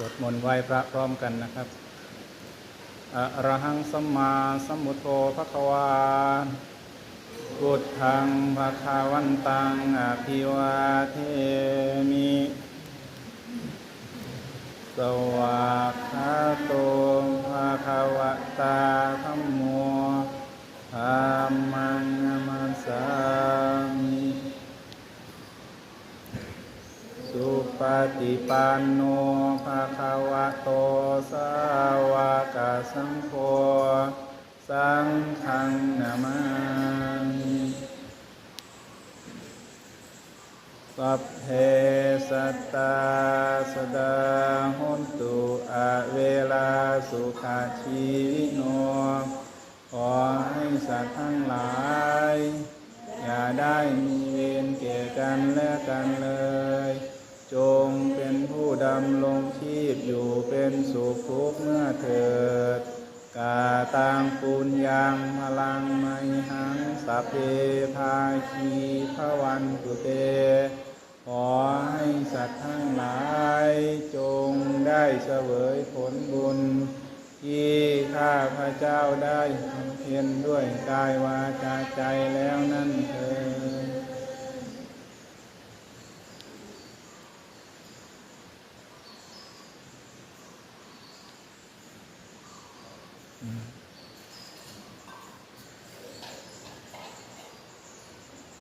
วดมนต์ไหว้พระพร้อมกันนะครับอะระหังสัมมาสัมพุทโธภควาพุทธังภคะวันตังอภิวาเทมิสวากขาโตภควตาธัมโมธัมมังนัมสสามิสุปฏิปันโนภะคะวะโตสาวกสังโฆสังฆังนะมามิสัพเพสัตตาสัทธาโหนตุอะเวลาสุขชีวิโนขอให้สัตว์ทั้งหลายอย่าได้มีเวรแก่กันและกันเลยจงเป็นผู้ดำรงชีพอยู่เป็นสุขทุกข์เมื่อเถิดกาตังปุญญังพลังไมหังสัพเพภาคีพวันตุเตขอให้สัตว์ทั้งหลายจงได้เสวยผลบุญที่ข้าพระเจ้าได้บำเพ็ญด้วยกายวาจาใจแล้วนั่นเถิด